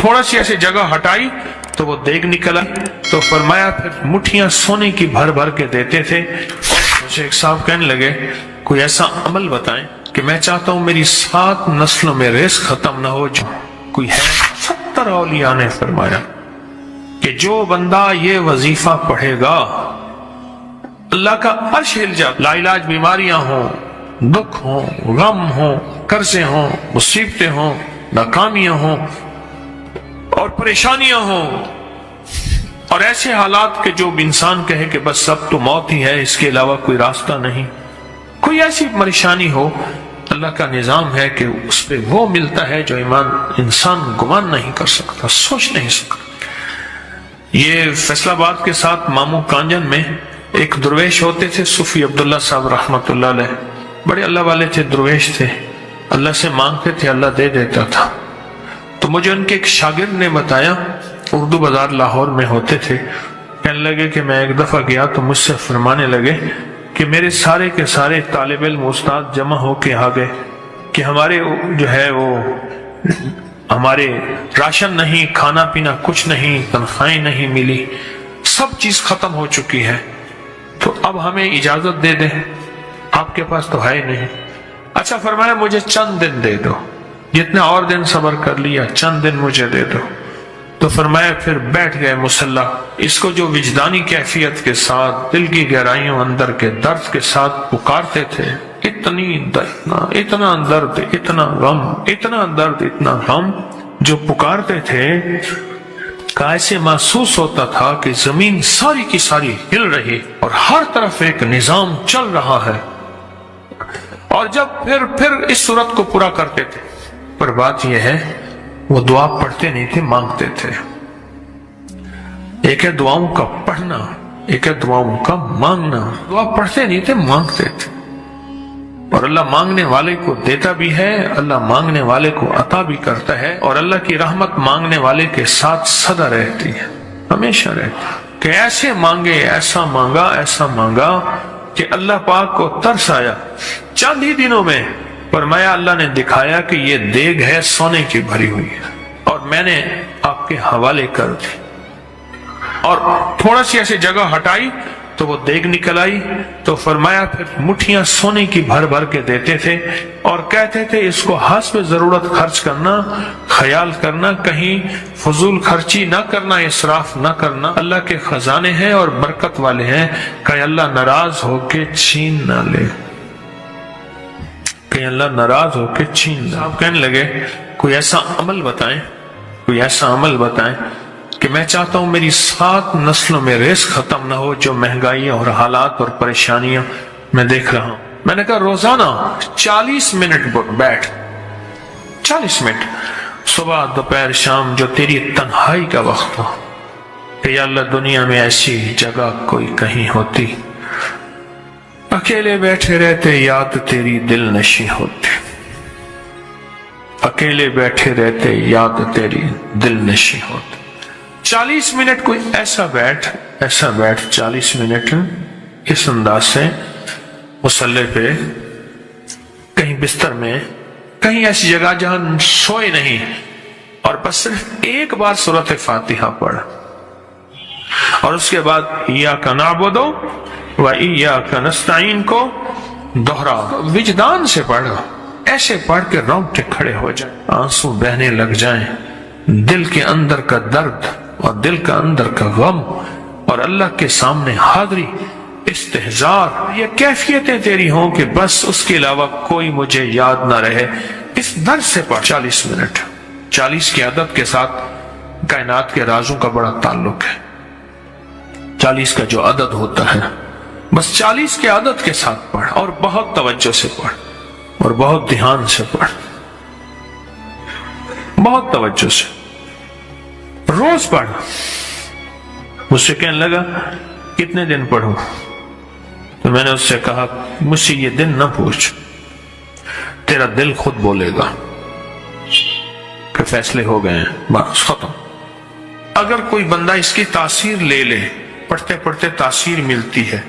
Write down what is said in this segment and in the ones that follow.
تھوڑا سی ایسی جگہ ہٹائی تو وہ دیگ نکل آئی، تو فرمایا پھر مٹھیاں سونے کی بھر بھر کے دیتے تھے۔ مجھے ایک صاحب کہنے لگے کوئی ایسا عمل بتائیں کہ میں چاہتا ہوں میری 7 نسلوں میں رزق ختم نہ ہو، جو کوئی ہے؟ 70 اولیاء نے فرمایا کہ جو بندہ یہ وظیفہ پڑھے گا اللہ کا عرش ہل جائے، لا علاج بیماریاں ہوں، دکھ ہوں، غم ہوں، قرضے ہوں، مصیبتیں ہوں، ناکامیاں ہوں اور پریشانیاں ہوں، اور ایسے حالات کہ جو انسان کہے کہ بس سب تو موت ہی ہے، اس کے علاوہ کوئی راستہ نہیں، کوئی ایسی پریشانی ہو، اللہ کا نظام ہے کہ اس پہ وہ ملتا ہے جو انسان گمان نہیں کر سکتا، سوچ نہیں سکتا۔ یہ فیصل آباد کے ساتھ مامو کانجن میں ایک درویش ہوتے تھے، صوفی عبداللہ صاحب رحمۃ اللہ علیہ، بڑے اللہ والے تھے، درویش تھے، اللہ سے مانگتے تھے، اللہ دے دیتا تھا۔ تو مجھے ان کے ایک شاگرد نے بتایا، اردو بازار لاہور میں ہوتے تھے، کہنے لگے کہ میں ایک دفعہ گیا تو مجھ سے فرمانے لگے کہ میرے سارے کے سارے طالب علم استاد جمع ہو کے آ گئے کہ ہمارے جو ہے وہ ہمارے راشن نہیں، کھانا پینا کچھ نہیں، تنخواہیں نہیں ملی، سب چیز ختم ہو چکی ہے، تو اب ہمیں اجازت دے دیں، آپ کے پاس تو ہے ہی نہیں۔ اچھا فرمایا مجھے چند دن دے دو، جتنے اور دن صبر کر لیا، چند دن مجھے دے دو۔ تو فرمایا پھر بیٹھ گئے مسلح، اس کو جو وجدانی کیفیت کے ساتھ دل کی گہرائیوں اندر کے درد کے ساتھ پکارتے تھے، اتنا درد، اتنا غم، اتنا درد، اتنا غم جو پکارتے تھے، ایسے محسوس ہوتا تھا کہ زمین ساری کی ساری ہل رہی اور ہر طرف ایک نظام چل رہا ہے۔ اور جب پھر اس صورت کو پورا کرتے تھے، پر بات یہ ہے وہ دعا پڑھتے نہیں تھے، مانگتے تھے۔ ایک ہے دعاؤں کا پڑھنا، ایک ہے دعاؤں کا مانگنا۔ دعا پڑھتے نہیں تھے، مانگتے تھے، اور اللہ مانگنے والے کو دیتا بھی ہے، اللہ مانگنے والے کو عطا بھی کرتا ہے، اور اللہ کی رحمت مانگنے والے کے ساتھ سدا رہتی ہے، ہمیشہ رہتی ہے، کہ ایسے مانگے، ایسا مانگا کہ اللہ پاک کو ترس آیا۔ چند ہی دنوں میں فرمایا اللہ نے دکھایا کہ یہ دیگ ہے سونے کی بھری ہوئی ہے، اور میں نے آپ کے حوالے کر دی، اور تھوڑا سی ایسی جگہ ہٹائی تو وہ دیگ نکل آئی، تو فرمایا پھر مٹھیاں سونے کی بھر بھر کے دیتے تھے، اور کہتے تھے اس کو حسب ضرورت خرچ کرنا، خیال کرنا، کہیں فضول خرچی نہ کرنا، اسراف نہ کرنا، اللہ کے خزانے ہیں اور برکت والے ہیں، کہیں اللہ ناراض ہو کے چھین نہ لے، کہ اللہ ناراض ہو کے چھین لے۔ آپ کہنے لگے کوئی ایسا عمل بتائیں کہ میں چاہتا ہوں میری 7 نسلوں میں رزق ختم نہ ہو، جو مہنگائی اور حالات اور پریشانیاں میں دیکھ رہا ہوں۔ میں نے کہا روزانہ 40 منٹ بیٹھ، 40 منٹ صبح دوپہر شام، جو تیری تنہائی کا وقت ہو، کہ یا اللہ دنیا میں ایسی جگہ کوئی کہیں ہوتی، اکیلے بیٹھے رہتے یاد تیری دل نشی ہوتی، اکیلے بیٹھے رہتے یاد تیری دل نشی ہوتی۔ 40 منٹ کوئی ایسا بیٹھ 40 منٹ اس انداز سے مصلی پہ، کہیں بستر میں، کہیں ایسی جگہ جہاں سوئے نہیں، اور بس صرف ایک بار سورۃ فاتحہ پڑھ، اور اس کے بعد ایاک نعبد و ایاک نستعین کو دوہرا، وجدان سے پڑھ، ایسے پڑھ کے رونگٹے کھڑے ہو جائیں، آنسو بہنے لگ جائیں، دل کے اندر کا درد اور دل کا اندر کا غم، اور اللہ کے سامنے حاضری، استحضار، یہ کیفیتیں تیری ہوں کہ بس اس کے علاوہ کوئی مجھے یاد نہ رہے، اس درد سے پڑھ 40 منٹ۔ 40 کی عدد کے ساتھ کائنات کے رازوں کا بڑا تعلق ہے، 40 کا جو عدد ہوتا ہے، بس 40 کے عدد کے ساتھ پڑھ، اور بہت توجہ سے پڑھ، اور بہت دھیان سے پڑھ، بہت توجہ سے، روز پڑھ۔ مجھ سے کہنے لگا کتنے دن پڑھوں؟ تو میں نے اس سے کہا مجھ سے یہ دن نہ پوچھ، تیرا دل خود بولے گا کہ فیصلے ہو گئے ہیں، بس ختم۔ اگر کوئی بندہ اس کی تاثیر لے لے، پڑھتے پڑھتے تاثیر ملتی ہے،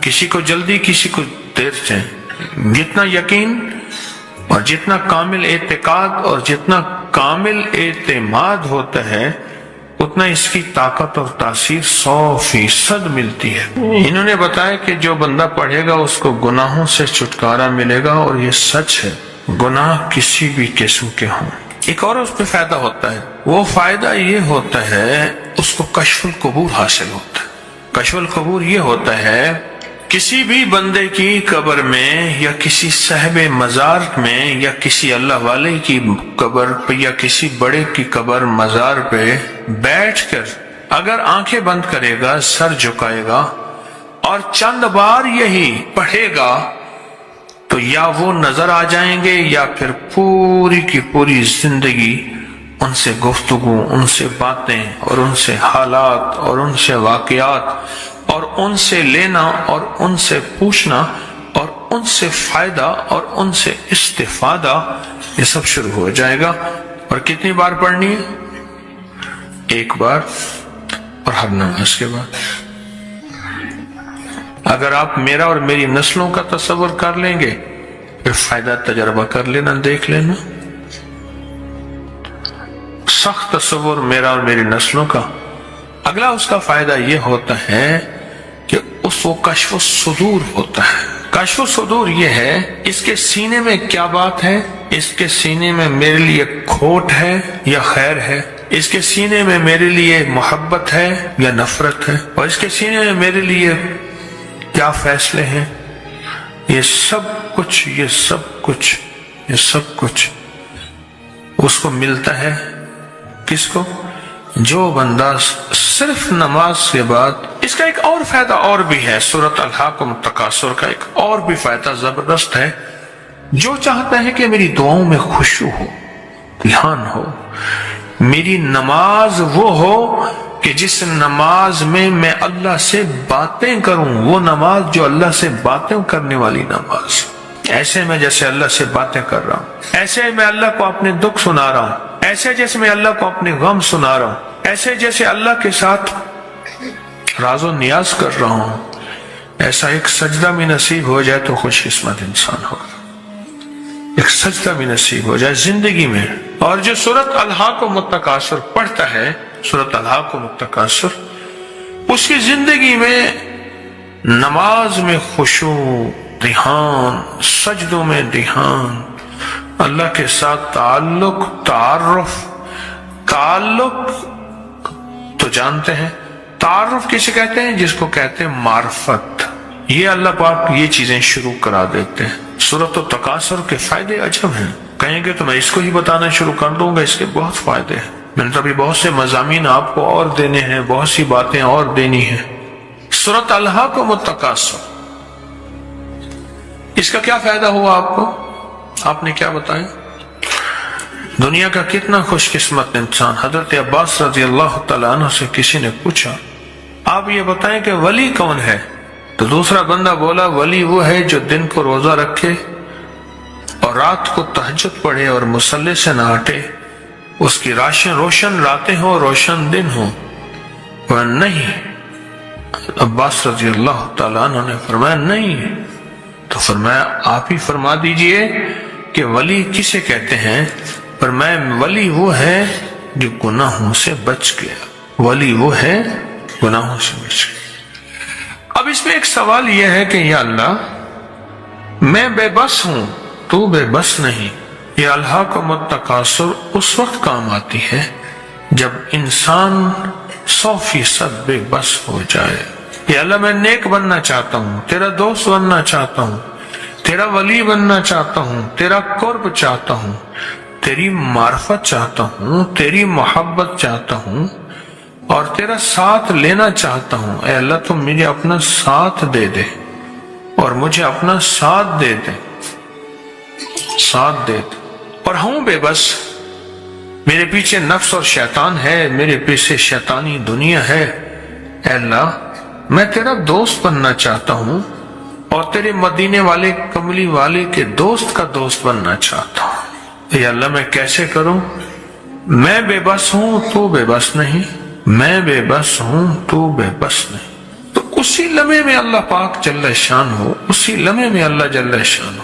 کسی کو جلدی، کسی کو دیر سے، جتنا یقین اور جتنا کامل اعتقاد اور جتنا کامل اعتماد ہوتا ہے اتنا اس کی طاقت اور تاثیر 100% ملتی ہے۔ انہوں نے بتایا کہ جو بندہ پڑھے گا اس کو گناہوں سے چھٹکارا ملے گا، اور یہ سچ ہے، گناہ کسی بھی قسم کے ہوں۔ ایک اور اس پہ فائدہ ہوتا ہے، وہ فائدہ یہ ہوتا ہے اس کو کشف القبور حاصل ہوتا ہے۔ کشف القبور یہ ہوتا ہے کسی بھی بندے کی قبر میں یا کسی صاحب مزار میں یا کسی اللہ والے کی قبر پہ یا کسی بڑے کی قبر مزار پہ بیٹھ کر اگر آنکھیں بند کرے گا، سر جھکائے گا اور چند بار یہی پڑھے گا تو یا وہ نظر آ جائیں گے یا پھر پوری کی پوری زندگی ان سے گفتگو، ان سے باتیں اور ان سے حالات اور ان سے واقعات اور ان سے لینا اور ان سے پوچھنا اور ان سے فائدہ اور ان سے استفادہ، یہ سب شروع ہو جائے گا۔ اور کتنی بار پڑھنی ہے؟ ایک بار، اور ہر نماز کے بعد۔ اگر آپ میرا اور میری نسلوں کا تصور کر لیں گے پھر فائدہ تجربہ کر لینا، دیکھ لینا۔ سخت تصور میرا اور میری نسلوں کا۔ اگلا اس کا فائدہ یہ ہوتا ہے کہ اس کو کشف الصدور ہوتا ہے۔ کشف الصدور یہ ہے اس کے سینے میں کیا بات ہے، اس کے سینے میں میرے لیے کھوٹ ہے یا خیر ہے، اس کے سینے میں میرے لیے محبت ہے یا نفرت ہے، اور اس کے سینے میں میرے لیے کیا فیصلے ہیں۔ یہ سب کچھ اس کو ملتا ہے۔ کس کو؟ جو بندہ صرف نماز کے بعد۔ اس کا ایک اور فائدہ اور بھی ہے، سورۃ الہاکم التکاثر کا ایک اور بھی فائدہ زبردست ہے۔ جو چاہتا ہے کہ میری دعاؤں میں خشوع ہو، دھیان ہو، میری نماز وہ ہو کہ جس نماز میں میں اللہ سے باتیں کروں، وہ نماز جو اللہ سے باتیں کرنے والی نماز، ایسے میں جیسے اللہ سے باتیں کر رہا ہوں، ایسے میں اللہ کو اپنے دکھ سنا رہا ہوں، ایسے جیسے میں اللہ کو اپنے غم سنا رہا ہوں، ایسے جیسے اللہ کے ساتھ راز و نیاز کر رہا ہوں۔ ایسا ایک سجدہ بھی نصیب ہو جائے تو خوش قسمت انسان ہوگا۔ ایک سجدہ بھی نصیب ہو جائے زندگی میں۔ اور جو سورۃ الہاکم التکاثر پڑھتا ہے، سورۃ الہاکم التکاثر، اس کی زندگی میں نماز میں خشوع، دھیان، سجدوں میں دھیان، اللہ کے ساتھ تعلق، تعلق تو جانتے ہیں، تعارف کسے کہتے ہیں؟ جس کو کہتے ہیں معرفت۔ یہ اللہ پاک یہ چیزیں شروع کرا دیتے ہیں۔ سورۃ التکاثر کے فائدے عجب ہیں، کہیں گے تو میں اس کو ہی بتانا شروع کر دوں گا، اس کے بہت فائدے ہیں۔ میں نے تو ابھی بہت سے مضامین آپ کو اور دینے ہیں، بہت سی باتیں اور دینی ہیں۔ سورۃ الہاکم التکاثر، اس کا کیا فائدہ ہوا آپ کو؟ آپ نے کیا بتایا؟ دنیا کا کتنا خوش قسمت انسان۔ حضرت عباس رضی اللہ تعالیٰ عنہ سے کسی نے پوچھا آپ یہ بتائیں کہ ولی کون ہے؟ تو دوسرا بندہ بولا ولی وہ ہے جو دن کو روزہ رکھے اور رات کو تہجد پڑھے اور مصلی سے نہ ہٹے، اس کی روشن راتیں ہوں، روشن دن ہوں۔ وہ نہیں، عباس رضی اللہ تعالیٰ عنہ نے فرمایا نہیں۔ تو فرمایا آپ ہی فرما دیجئے کہ ولی کسے کہتے ہیں؟ فرمایا ولی وہ ہے جو گناہوں سے بچ گیا، ولی وہ ہے گناہوں سے بچ گیا۔ اب اس میں ایک سوال یہ ہے کہ یا اللہ میں بے بس ہوں، تو بے بس نہیں۔ یہ الہاکم التکاثر اس وقت کام آتی ہے جب انسان 100% بے بس ہو جائے۔ یا اللہ میں نیک بننا چاہتا ہوں، تیرا دوست بننا چاہتا ہوں، تیرا ولی بننا چاہتا ہوں، تیرا قرب چاہتا ہوں، تیری معرفت چاہتا ہوں، تیری محبت چاہتا ہوں اور تیرا ساتھ لینا چاہتا ہوں۔ اے اللہ تم مجھے اپنا ساتھ دے دے اور مجھے اپنا ساتھ دے دے، ساتھ دے دے۔ اور ہوں بے بس، میرے پیچھے نفس اور شیطان ہے، میرے پیچھے شیطانی دنیا ہے۔ اے اللہ میں تیرا دوست بننا چاہتا ہوں اور تیرے مدینے والے کملی والے کے دوست کا دوست بننا چاہتا ہوں۔ اے اللہ میں کیسے کروں؟ میں بے بس ہوں، تو بے بس نہیں، میں بے بس ہوں، تو بے بس نہیں۔ تو اسی لمحے میں اللہ پاک جل شان ہو، اسی لمحے میں اللہ جل شان ہو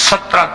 17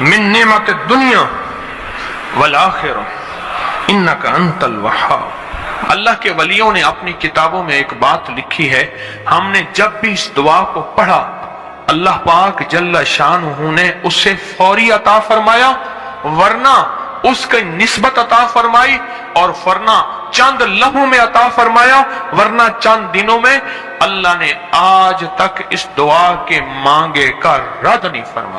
من نعمت الدنیا والآخرہ انک انت الوہاب۔ اللہ کے ولیوں نے اپنی کتابوں میں ایک بات لکھی ہے، ہم نے جب بھی اس دعا کو پڑھا اللہ پاک جل شانہ نے اسے فوری عطا فرمایا، ورنہ اس کی نسبت عطا فرمائی، اور ورنہ چند لمحوں میں عطا فرمایا، ورنہ چند دنوں میں۔ اللہ نے آج تک اس دعا کے مانگے کا رد نہیں فرمایا۔